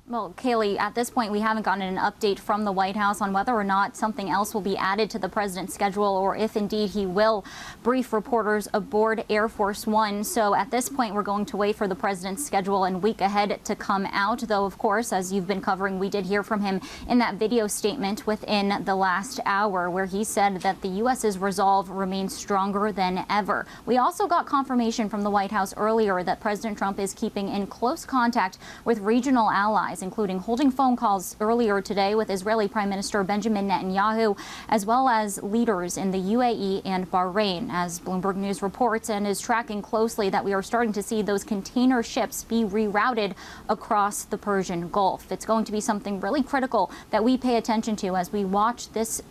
Well, Kayleigh, at this point, we haven't gotten an update from the White House on whether or not something else will be added to the president's schedule or if indeed he will brief reporters aboard Air Force One. So at this point, we're going to wait for the president's schedule and week ahead to come out. Though, of course, as you've been covering, we did hear from him in that video statement within the last hour where he said that the U.S.'s resolve remains stronger than ever. We also got confirmation from the White House earlier that President Trump is keeping in close contact with regional allies, including holding phone calls earlier today with Israeli Prime Minister Benjamin Netanyahu, as well as leaders in the UAE and Bahrain, as Bloomberg News reports and is tracking closely that we are starting to see those container ships be rerouted across the Persian Gulf. It's going to be something really critical that we pay attention to as we watch this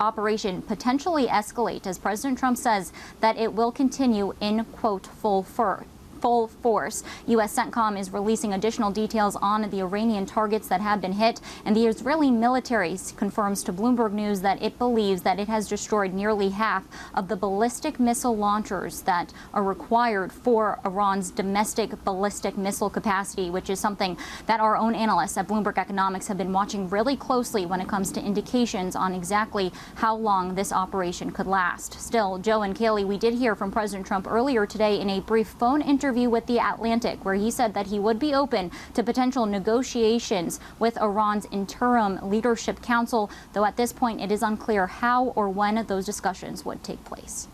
operation potentially escalate, as President Trump says that it will continue in, quote, full force. U.S. CENTCOM is releasing additional details on the Iranian targets that have been hit, and the Israeli military confirms to Bloomberg News that it believes that it has destroyed nearly half of the ballistic missile launchers that are required for Iran's domestic ballistic missile capacity, which is something that our own analysts at Bloomberg Economics have been watching really closely when it comes to indications on exactly how long this operation could last. Still, Joe and Kayleigh, we did hear from President Trump earlier today in a brief phone interview with The Atlantic, where he said that he would be open to potential negotiations with Iran's interim leadership council, though at this point it is unclear how or when those discussions would take place.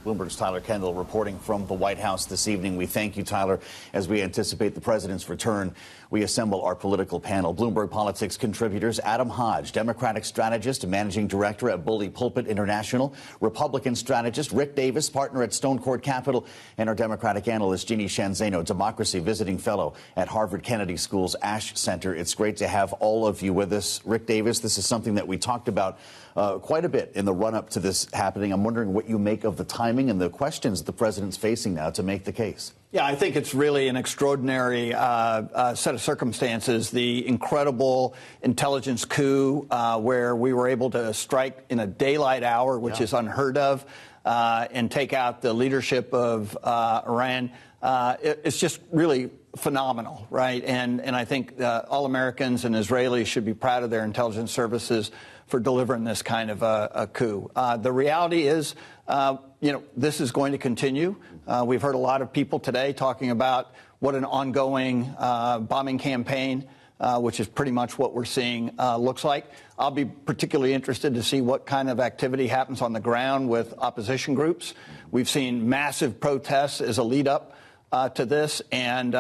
Bloomberg's Tyler Kendall reporting from the White House this evening. We thank you, Tyler. As we anticipate the president's return, we assemble our political panel. Bloomberg Politics contributors Adam Hodge, Democratic strategist and managing director at Bully Pulpit International, Republican strategist Rick Davis, partner at Stone Court Capital, and our Democratic analyst Jeannie Shanzano, democracy visiting fellow at Harvard Kennedy School's Ash Center. It's great to have all of you with us. Rick Davis, this is something that we talked about quite a bit in the run-up to this happening. I'm wondering what you make of the timing and the questions the president's facing now to make the case. Yeah, I think it's really an extraordinary set of circumstances. The incredible intelligence coup where we were able to strike in a daylight hour, which is unheard of, and take out the leadership of Iran. It's just really phenomenal, right? And I think all Americans and Israelis should be proud of their intelligence services for delivering this kind of a coup. The reality is, this is going to continue. We've heard a lot of people today talking about what an ongoing bombing campaign, which is pretty much what we're seeing, looks like. I'll be particularly interested to see what kind of activity happens on the ground with opposition groups. We've seen massive protests as a lead up to this, and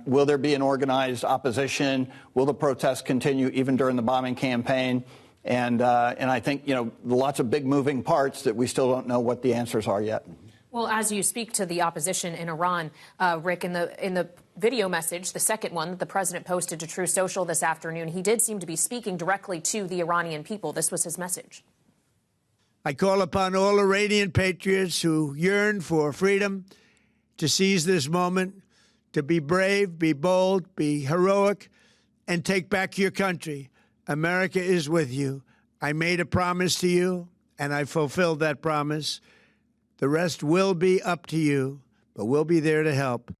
will there be an organized opposition? Will the protests continue even during the bombing campaign? And I think, lots of big moving parts that we still don't know what the answers are yet. Well, as you speak to the opposition in Iran, Rick, in the video message, the second one that the president posted to True Social this afternoon, he did seem to be speaking directly to the Iranian people. This was his message. I call upon all Iranian patriots who yearn for freedom to seize this moment, to be brave, be bold, be heroic, and take back your country. America is with you. I made a promise to you, and I fulfilled that promise. The rest will be up to you, but we'll be there to help.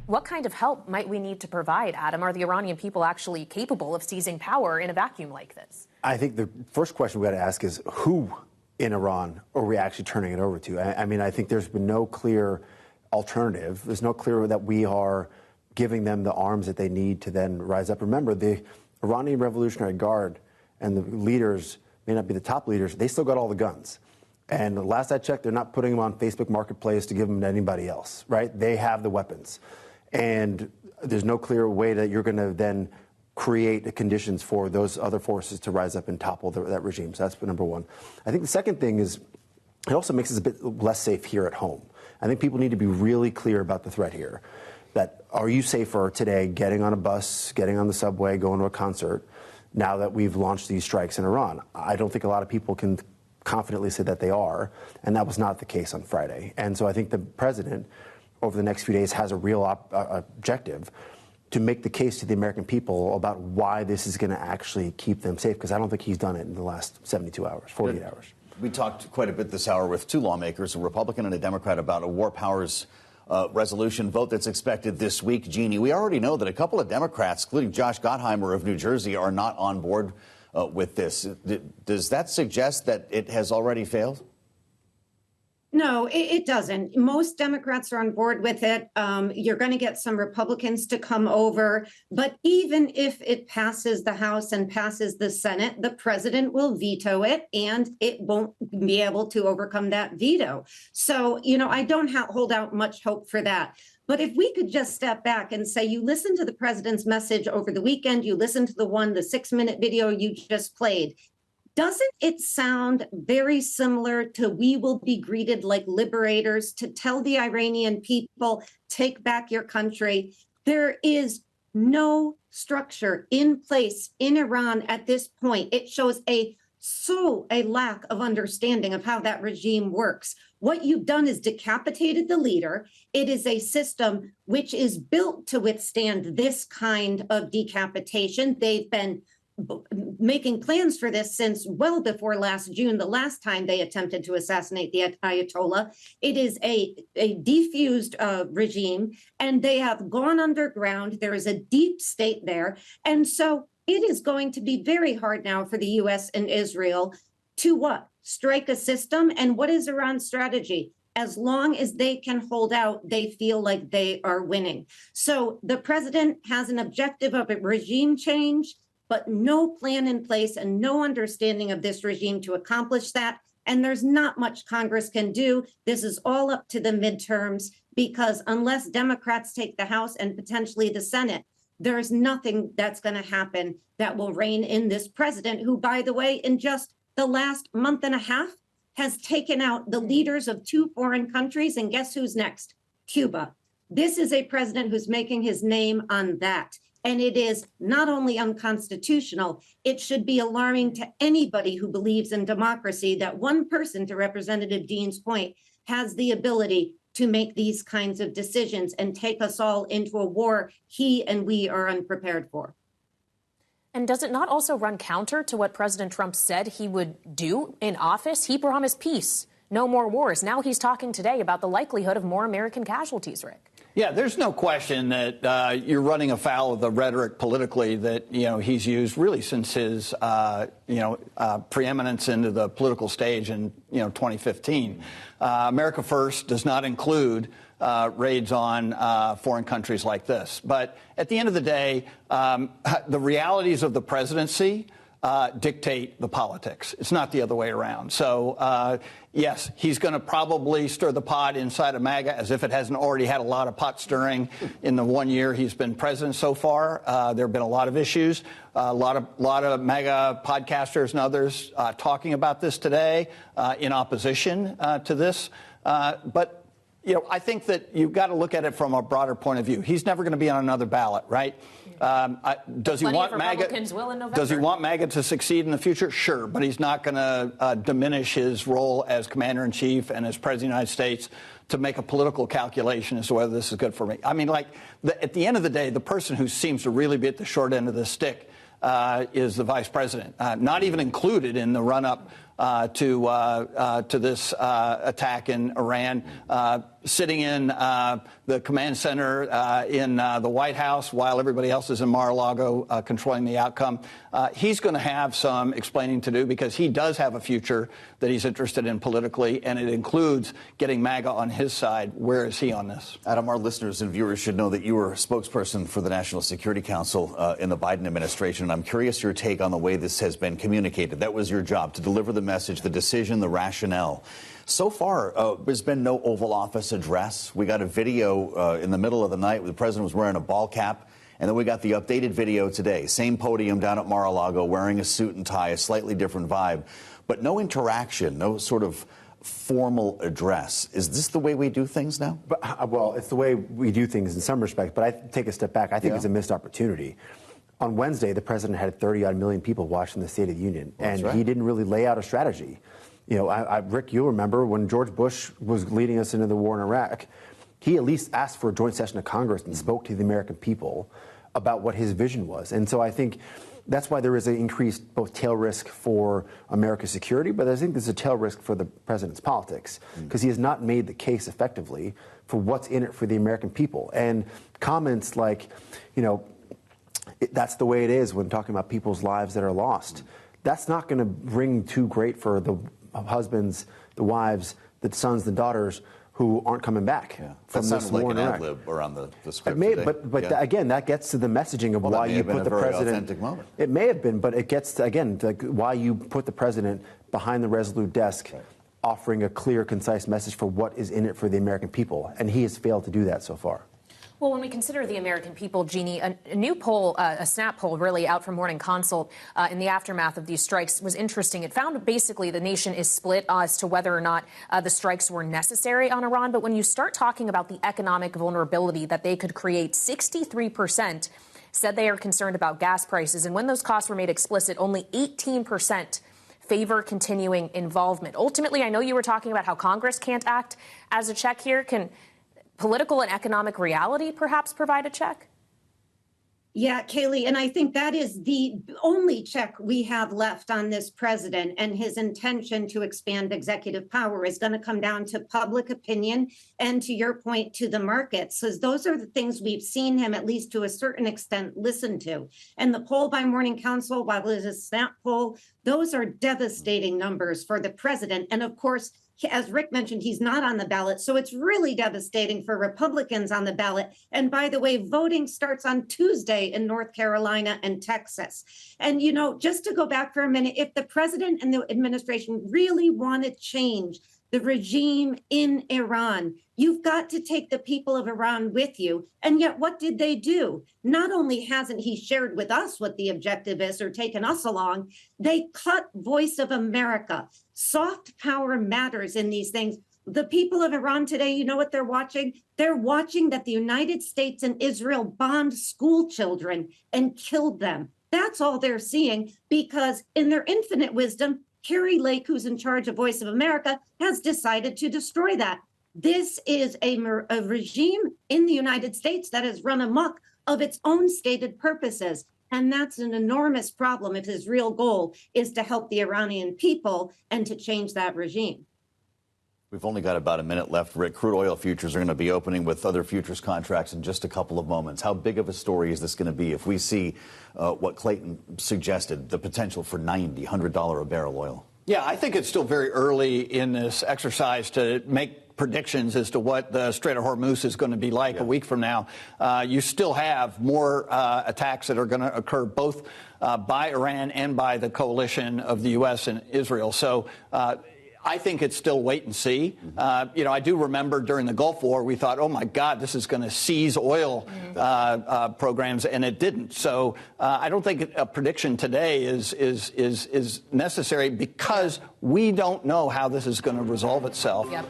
What kind of help might we need to provide, Adam? Are the Iranian people actually capable of seizing power in a vacuum like this? I think the first question we got to ask is who in Iran are we actually turning it over to? I mean, I think there's been no clear alternative. There's no clear that we are giving them the arms that they need to then rise up. Remember, the Iranian Revolutionary Guard and the leaders may not be the top leaders. They still got all the guns. And the last I checked, they're not putting them on Facebook Marketplace to give them to anybody else, right? They have the weapons. And there's no clear way that you're going to then create the conditions for those other forces to rise up and topple that regime. So that's number one. I think the second thing is it also makes us a bit less safe here at home. I think people need to be really clear about the threat here. That are you safer today getting on a bus, getting on the subway, going to a concert, now that we've launched these strikes in Iran? I don't think a lot of people can confidently say that they are, and that was not the case on Friday. And so I think the president, over the next few days, has a real objective to make the case to the American people about why this is going to actually keep them safe, because I don't think he's done it in the last 72 hours, 48 hours. We talked quite a bit this hour with two lawmakers, a Republican and a Democrat, about a war powers resolution vote that's expected this week. Jeannie, we already know that a couple of Democrats, including Josh Gottheimer of New Jersey, are not on board with this. Does that suggest that it has already failed? No, it doesn't. Most Democrats are on board with it. You're going to get some Republicans to come over. But even if it passes the House and passes the Senate, the president will veto it, and it won't be able to overcome that veto. So, I don't hold out much hope for that. But if we could just step back and say, you listen to the president's message over the weekend, you listen to the 6-minute video you just played. Doesn't it sound very similar to we will be greeted like liberators to tell the Iranian people, take back your country? There is no structure in place in Iran at this point. It shows a lack of understanding of how that regime works. What you've done is decapitated the leader. It is a system which is built to withstand this kind of decapitation. They've been making plans for this since well before last June, the last time they attempted to assassinate the Ayatollah. It is a defused regime, and they have gone underground. There is a deep state there. And so it is going to be very hard now for the U.S. and Israel to what? Strike a system. And what is Iran's strategy? As long as they can hold out, they feel like they are winning. So the president has an objective of a regime change, but no plan in place and no understanding of this regime to accomplish that. And there's not much Congress can do. This is all up to the midterms, because unless Democrats take the House and potentially the Senate, there's nothing that's going to happen that will rein in this president, who, by the way, in just the last month and a half, has taken out the leaders of 2 foreign countries. And guess who's next? Cuba. This is a president who's making his name on that. And it is not only unconstitutional, it should be alarming to anybody who believes in democracy that one person, to Representative Dean's point, has the ability to make these kinds of decisions and take us all into a war he and we are unprepared for. And does it not also run counter to what President Trump said he would do in office? He promised peace, no more wars. Now he's talking today about the likelihood of more American casualties, Rick. Yeah, there's no question that you're running afoul of the rhetoric politically that, he's used really since his, preeminence into the political stage in, 2015. America First does not include raids on foreign countries like this. But at the end of the day, the realities of the presidency dictate the politics. It's not the other way around. So, yes, he's going to probably stir the pot inside of MAGA, as if it hasn't already had a lot of pot stirring in the 1 year he's been president so far. There have been a lot of issues, a lot of MAGA podcasters and others talking about this today in opposition to this. But I think that you've got to look at it from a broader point of view. He's never going to be on another ballot, right? Does he want MAGA? Does he want MAGA to succeed in the future? Sure, but he's not going to diminish his role as commander-in-chief and as president of the United States to make a political calculation as to whether this is good for me. I mean, at the end of the day, the person who seems to really be at the short end of the stick is the vice president, not even included in the run-up to this attack in Iran, sitting in the command center in the White House while everybody else is in Mar-a-Lago controlling the outcome. He's going to have some explaining to do, because he does have a future that he's interested in politically, and it includes getting MAGA on his side. Where is he on this? Adam, our listeners and viewers should know that you were a spokesperson for the National Security Council in the Biden administration. I'm curious your take on the way this has been communicated. That was your job, to deliver the message, the decision, the rationale. So far, there's been no Oval Office address. We got a video in the middle of the night where the president was wearing a ball cap. And then we got the updated video today. Same podium down at Mar-a-Lago, wearing a suit and tie, a slightly different vibe. But no interaction, no sort of formal address. Is this the way we do things now? Well, it's the way we do things in some respects. But I take a step back. I think it's a missed opportunity. On Wednesday, the president had 30-odd million people watching the State of the Union. And he didn't really lay out a strategy. Rick, you'll remember when George Bush was leading us into the war in Iraq, he at least asked for a joint session of Congress and spoke to the American people about what his vision was. And so I think that's why there is an increased both tail risk for America's security, but I think there's a tail risk for the president's politics, because he has not made the case effectively for what's in it for the American people. And comments like, that's the way it is when talking about people's lives that are lost. That's not going to ring too great for the husbands, the wives, the sons, the daughters who aren't coming back from this war in Iraq. Ad-lib around the script. It may, today. but again, that gets to the messaging of why you put the president. Authentic moment. It may have been, but it gets to, again, to why you put the president behind the Resolute desk, offering a clear, concise message for what is in it for the American people, and he has failed to do that so far. Well, when we consider the American people, Jeannie, a new poll, a snap poll really out from Morning Consult in the aftermath of these strikes was interesting. It found basically the nation is split as to whether or not the strikes were necessary on Iran. But when you start talking about the economic vulnerability that they could create, 63% said they are concerned about gas prices. And when those costs were made explicit, only 18% favor continuing involvement. Ultimately, I know you were talking about how Congress can't act as a check here. Can political and economic reality perhaps provide a check? Yeah, Kayleigh, and I think that is the only check we have left on this president, and his intention to expand executive power is going to come down to public opinion and, to your point, to the markets, because those are the things we've seen him, at least to a certain extent, listen to. And the poll by Morning Consult, while it is a snap poll, those are devastating numbers for the president. And of course, as Rick mentioned, he's not on the ballot. So it's really devastating for Republicans on the ballot. And by the way, voting starts on Tuesday in North Carolina and Texas. And, just to go back for a minute, if the president and the administration really want to change the regime in Iran, you've got to take the people of Iran with you. And yet, what did they do? Not only hasn't he shared with us what the objective is or taken us along, they cut Voice of America. Soft power matters in these things. The people of Iran today, you know what they're watching? They're watching that the United States and Israel bombed school children and killed them. That's all they're seeing, because in their infinite wisdom, Carrie Lake, who's in charge of Voice of America, has decided to destroy that. This is a regime in the United States that has run amok of its own stated purposes. And that's an enormous problem if his real goal is to help the Iranian people and to change that regime. We've only got about a minute left, Rick. Crude oil futures are going to be opening with other futures contracts in just a couple of moments. How big of a story is this going to be if we see what Clayton suggested, the potential for $90, $100 a barrel oil? Yeah, I think it's still very early in this exercise to make predictions as to what the Strait of Hormuz is going to be like a week from now. You still have more attacks that are going to occur both by Iran and by the coalition of the U.S. and Israel. So I think it's still wait and see. I do remember during the Gulf War, we thought, oh, my God, this is going to seize oil programs, and it didn't. So I don't think a prediction today is necessary, because we don't know how this is going to resolve itself. Yep.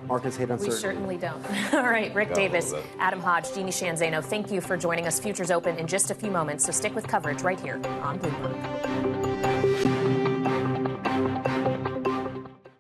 Markets hate uncertainty. We certainly don't. All right, Rick Davis, Adam Hodge, Jeannie Shanzano, thank you for joining us. Futures open in just a few moments, so stick with coverage right here on Bloomberg.